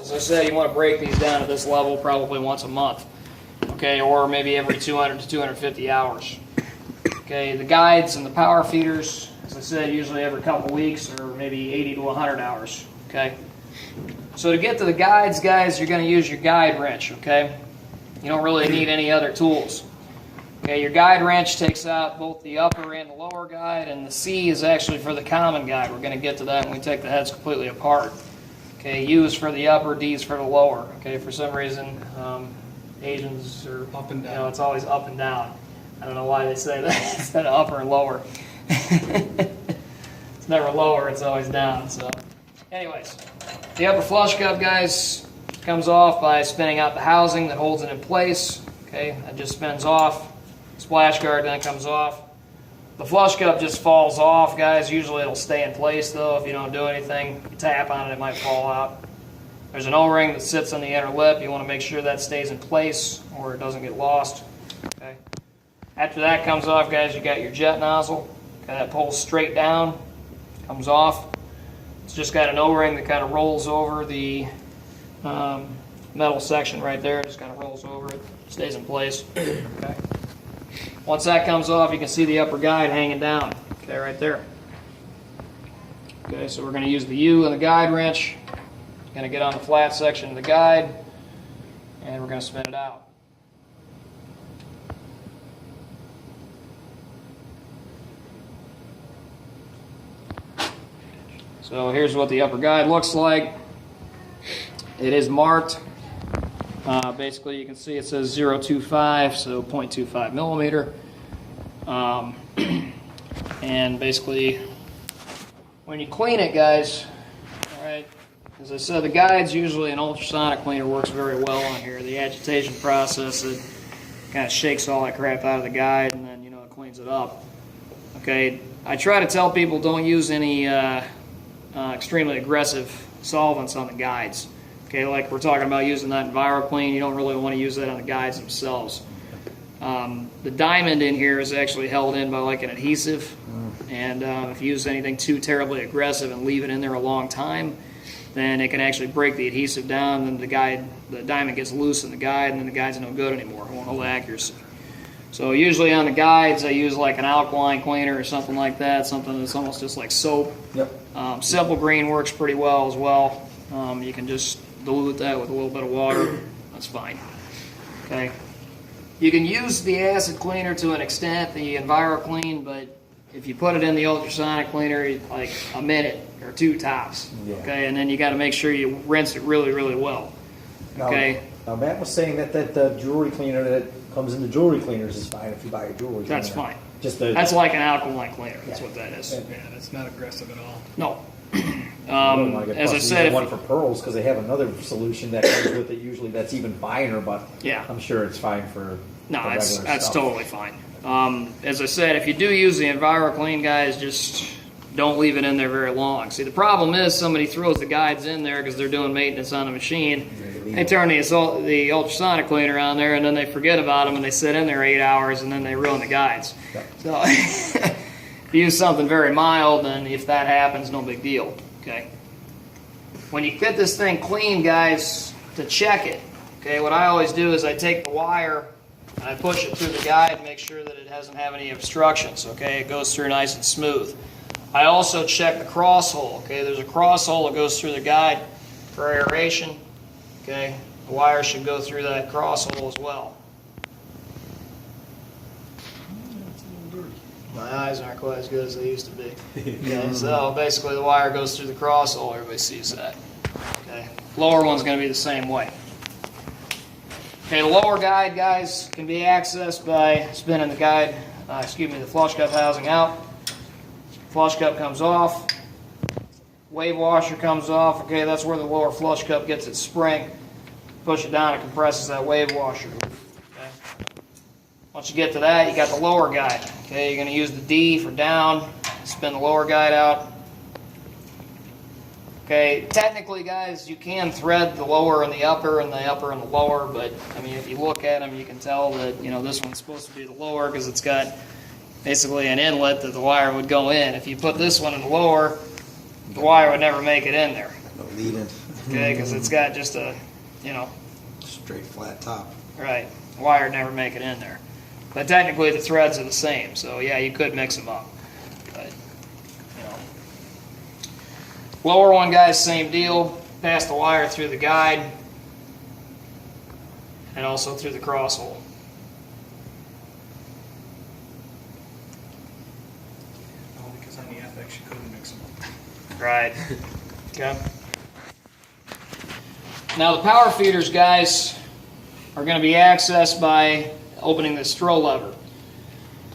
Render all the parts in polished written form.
As I said, you want to break these down to this level probably once a month, okay, or maybe every 200 to 250 hours. Okay, the guides and the power feeders, as I said, usually every couple weeks or maybe 80 to 100 hours, okay. So to get to the guides, guys, you're going to use your guide wrench, okay. You don't really need any other tools. Okay, your guide wrench takes out both the upper and the lower guide, and the C is actually for the common guide. We're going to get to that when we take the heads completely apart. Okay, U is for the upper, D is for the lower. Okay, for some reason, Asians are up and down. You know, it's always up and down. I don't know why they say that instead of upper and lower. It's never lower; it's always down. So, anyways, the upper flush cup, guys, comes off by spinning out the housing that holds it in place. Okay, that just spins off. Splash guard then comes off. The flush cup just falls off, guys. Usually it'll stay in place, though. If you don't do anything, you tap on it, it might fall out. There's an O-ring that sits on the inner lip. You want to make sure that stays in place or it doesn't get lost. Okay. After that comes off, guys, you got your jet nozzle. Okay, that pulls straight down, comes off. It's just got an O-ring that kind of rolls over the metal section right there. Just kind of rolls over it, stays in place. Okay. Once that comes off, you can see the upper guide hanging down. Okay, right there. Okay, so we're going to use the U and the guide wrench. Going to get on the flat section of the guide, and we're going to spin it out. So here's what the upper guide looks like. It is marked. Basically, you can see it says 0.25, so 0.25 millimeter. And basically, when you clean it, guys, all right, as I said, the guides, usually an ultrasonic cleaner works very well on here. The agitation process, it kind of shakes all that crap out of the guide, and then, you know, it cleans it up. Okay, I try to tell people don't use any extremely aggressive solvents on the guides. Okay, like we're talking about using that EnviroClean, you don't really want to use that on the guides themselves. The diamond in here is actually held in by like an adhesive, and if you use anything too terribly aggressive and leave it in there a long time, then it can actually break the adhesive down, and the diamond gets loose in the guide, and then the guide's no good anymore. It won't hold accuracy. So usually on the guides, I use like an alkaline cleaner or something like that, something that's almost just like soap. Yep. Simple Green works pretty well as well. You can just dilute that with a little bit of water. That's fine. Okay. You can use the acid cleaner to an extent, the EnviroClean, but if you put it in the ultrasonic cleaner, like a minute or two tops. Yeah. Okay, and then you got to make sure you rinse it really, really well. Okay. Now Matt was saying that the jewelry cleaner that comes in the jewelry cleaners is fine if you buy a jewelry cleaner. That's fine. That's like an alkaline cleaner. That's what that is. Yeah, that's not aggressive at all. No. As I said, one for pearls because they have another solution that comes with it. Usually, that's even finer, but yeah, I'm sure it's fine for. No, the that's stuff. totally fine. As I said, if you do use the EnviroClean, guys, just don't leave it in there very long. See, the problem is somebody throws the guides in there because they're doing maintenance on the machine. They turn the ultrasonic cleaner on there, and then they forget about them, and they sit in there 8 hours, and then they ruin the guides. Yep. So if you use something very mild, then if that happens, no big deal. Okay. When you get this thing clean, guys, to check it, okay, what I always do is I take the wire and I push it through the guide and make sure that it doesn't have any obstructions. Okay, it goes through nice and smooth. I also check the cross hole. Okay, there's a cross hole that goes through the guide for aeration. Okay, the wire should go through that cross hole as well. My eyes aren't quite as good as they used to be. Okay, so basically the wire goes through the cross hole. Everybody sees that. Okay, lower one's going to be the same way. Okay, the lower guide, guys, can be accessed by spinning the guide, the flush cup housing out. Flush cup comes off. Wave washer comes off. Okay, that's where the lower flush cup gets its spring. Push it down, it compresses that wave washer. Okay. Once you get to that, you got the lower guide. Okay, you're going to use the D for down. Spin the lower guide out. Okay, technically, guys, you can thread the lower and the upper and the lower, but I mean, if you look at them, you can tell that, you know, this one's supposed to be the lower because it's got basically an inlet that the wire would go in. If you put this one in the lower, the wire would never make it in there. No lead in. okay, because it's got just a, you know, Straight flat top. right, wire never make it in there. But technically the threads are the same, so yeah, you could mix them up. But, you know. Lower one, guys, same deal. Pass the wire through the guide and also through the cross hole. Oh, because on the FX you couldn't mix them up. Right. Okay. Now the power feeders, guys, are going to be accessed by opening this throw lever.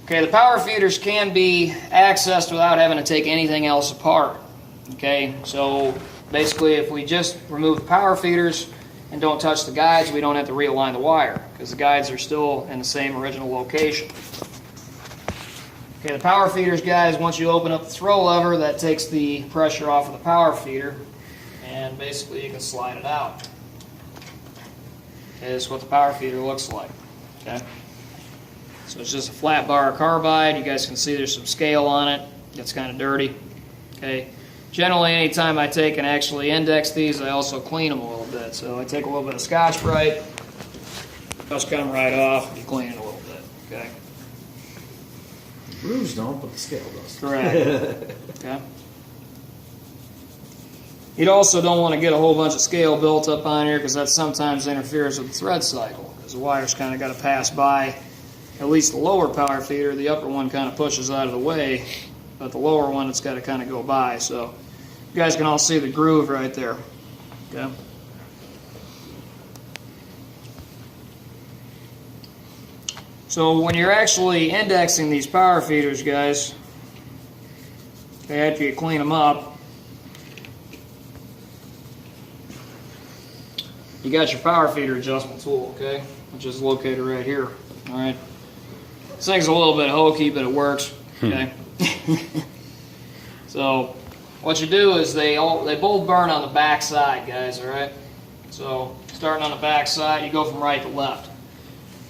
Okay, the power feeders can be accessed without having to take anything else apart. Okay, so basically if we just remove the power feeders and don't touch the guides, we don't have to realign the wire because the guides are still in the same original location. Okay, the power feeders, guys, once you open up the throw lever, that takes the pressure off of the power feeder, and basically you can slide it out. Okay, this is what the power feeder looks like. Okay, so it's just a flat bar of carbide. You guys can see there's some scale on it. It's kind of dirty. Okay, generally anytime I take and actually index these, I also clean them a little bit. So I take a little bit of Scotch-Brite, just come right off, and clean it a little bit. Okay. Grooves don't, but the scale does. Correct. Okay. You also don't want to get a whole bunch of scale built up on here because that sometimes interferes with the thread cycle because the wire's kind of got to pass by at least the lower power feeder. The upper one kind of pushes out of the way, but the lower one it's got to kind of go by. So you guys can all see the groove right there. Okay. So when you're actually indexing these power feeders, guys, okay, after you clean them up, you got your power feeder adjustment tool, okay, which is located right here. All right. This thing's a little bit hokey, but it works. Okay. So what you do is they both burn on the back side, guys. All right. So starting on the back side, you go from right to left.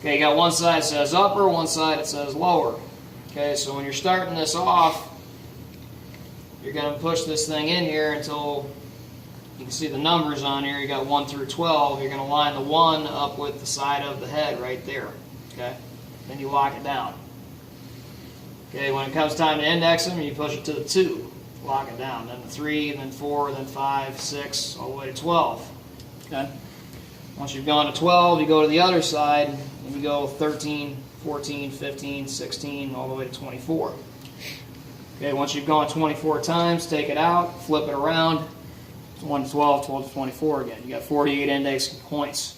Okay, you got one side that says upper, one side that says lower. Okay, so when you're starting this off, you're going to push this thing in here until you can see the numbers on here. You got 1 through 12. You're going to line the 1 up with the side of the head right there. Okay, then you lock it down. Okay, when it comes time to index them, you push it to the 2, lock it down. Then the 3, then 4, then 5, 6, all the way to 12. Okay. Once you've gone to 12, you go to the other side, and you go 13, 14, 15, 16, all the way to 24. Okay, once you've gone 24 times, take it out, flip it around, 1 to 12, 12 to 24 again. You got 48 indexing points.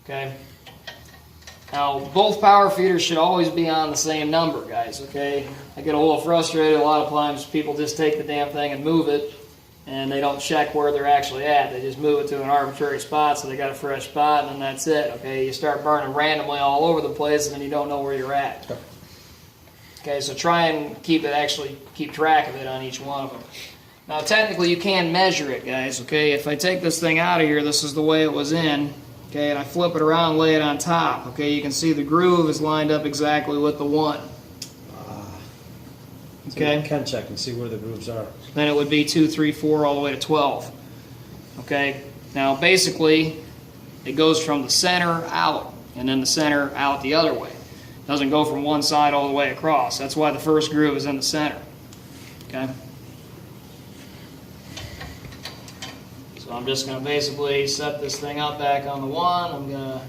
Okay. Now, both power feeders should always be on the same number, guys, okay? I get a little frustrated. A lot of times people just take the damn thing and move it, and they don't check where they're actually at. They just move it to an arbitrary spot, so they got a fresh spot, and then that's it, okay? You start burning randomly all over the place, and then you don't know where you're at. Okay, so try and keep track of it on each one of them. Now, technically, you can measure it, guys, okay? If I take this thing out of here, this is the way it was in, okay, and I flip it around and lay it on top, okay, you can see the groove is lined up exactly with the 1. Okay. So you can check and see where the grooves are. Then it would be 2, 3, 4, all the way to 12. Okay, now basically, it goes from the center out, and then the center out the other way. It doesn't go from one side all the way across. That's why the first groove is in the center. Okay. So I'm just going to basically set this thing up back on the 1. I'm going to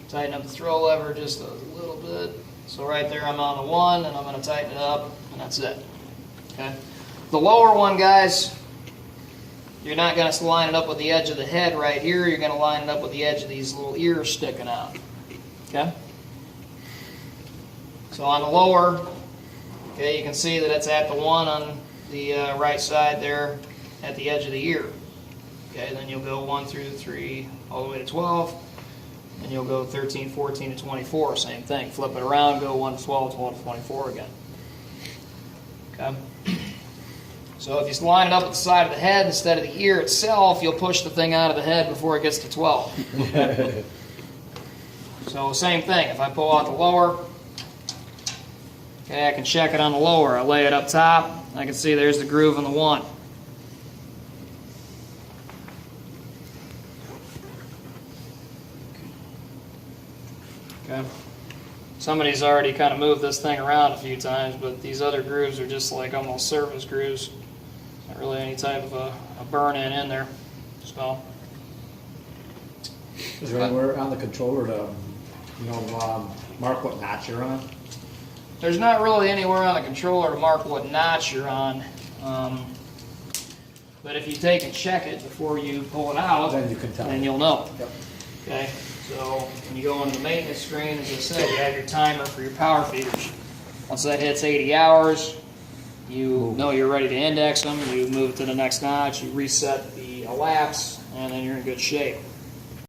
tighten up the throw lever just a little bit. So right there I'm on the 1, and I'm going to tighten it up, and that's it. Okay. The lower one, guys, you're not going to line it up with the edge of the head right here. You're going to line it up with the edge of these little ears sticking out. Okay. So on the lower, okay, you can see that it's at the 1 on the right side there at the edge of the ear. Okay, then you'll go 1 through 3 all the way to 12. And you'll go 13, 14 to 24, same thing. Flip it around, go 1 to 12, 12 to 24 again. Okay. So if you line it up at the side of the head instead of the ear itself, you'll push the thing out of the head before it gets to 12. Okay. So same thing. If I pull out the lower, okay, I can check it on the lower. I lay it up top. I can see there's the groove in the 1. Okay. Somebody's already kind of moved this thing around a few times, but these other grooves are just like almost surface grooves. Not really any type of a burn-in in there. So, Is there anywhere on the controller to, mark what notch you're on? there's not really anywhere on the controller to mark what notch you're on. But if you take and check it before you pull it out, Then you can tell. then you'll know. Yep. Okay, so when you go into the maintenance screen, as I said, you have your timer for your power feeders. Once that hits 80 hours, you know you're ready to index them. You move it to the next notch, you reset the elapse, and then you're in good shape.